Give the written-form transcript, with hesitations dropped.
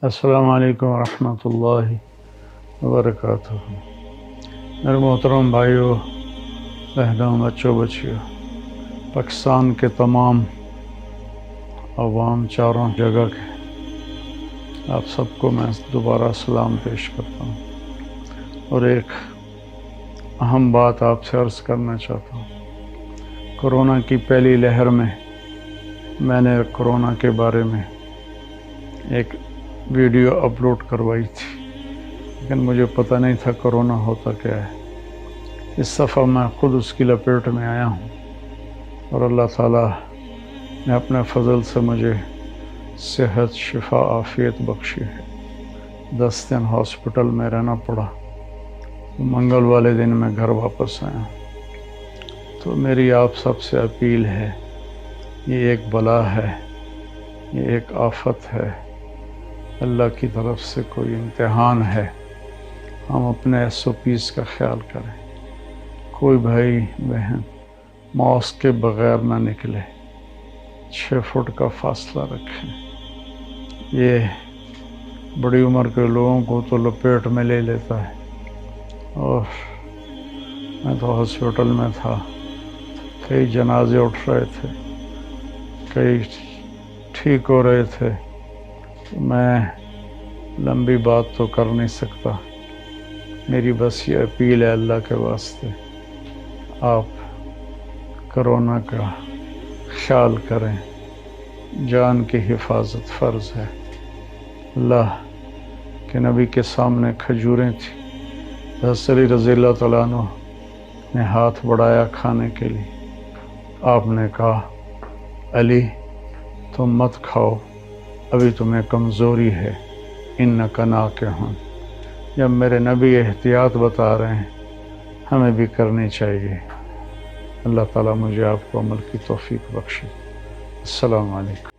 السلام علیکم ورحمۃ اللہ وبرکاتہ۔ میرے محترم بھائیوں، بہنوں، بچوں، بچیوں، پاکستان کے تمام عوام چاروں جگہ کے آپ سب کو میں دوبارہ سلام پیش کرتا ہوں، اور ایک اہم بات آپ سے عرض کرنا چاہتا ہوں۔ کرونا کی پہلی لہر میں نے کرونا کے بارے میں ایک ویڈیو اپلوڈ کروائی تھی، لیکن مجھے پتہ نہیں تھا کرونا ہوتا کیا ہے۔ اس دفعہ میں خود اس کی لپیٹ میں آیا ہوں، اور اللہ تعالیٰ نے اپنے فضل سے مجھے صحت، شفا، عافیت بخشی ہے۔ 10 دن ہاسپٹل میں رہنا پڑا، منگل والے دن میں گھر واپس آیا۔ تو میری آپ سب سے اپیل ہے، یہ ایک بلا ہے، یہ ایک آفت ہے، اللہ کی طرف سے کوئی امتحان ہے۔ ہم اپنے SOPs کا خیال کریں، کوئی بھائی بہن ماسک کے بغیر نہ نکلے، 6 فٹ کا فاصلہ رکھیں۔ یہ بڑی عمر کے لوگوں کو تو لپیٹ میں لے لیتا ہے، اور میں تو ہاسپٹل میں تھا، کئی جنازے اٹھ رہے تھے، کئی ٹھیک ہو رہے تھے۔ میں لمبی بات تو کر نہیں سکتا، میری بس یہ اپیل ہے اللہ کے واسطے، آپ کرونا کا خیال کریں، جان کی حفاظت فرض ہے۔ اللہ کے نبی کے سامنے کھجوریں تھیں، حضرت علی رضی اللہ تعالیٰ عنہ نے ہاتھ بڑھایا کھانے کے لیے، آپ نے کہا علی تم مت کھاؤ، ابھی تمہیں کمزوری ہے، انک ناکح۔ جب میرے نبی احتیاط بتا رہے ہیں، ہمیں بھی کرنی چاہیے۔ اللہ تعالیٰ مجھے آپ کو عمل کی توفیق بخشے۔ السلام علیکم۔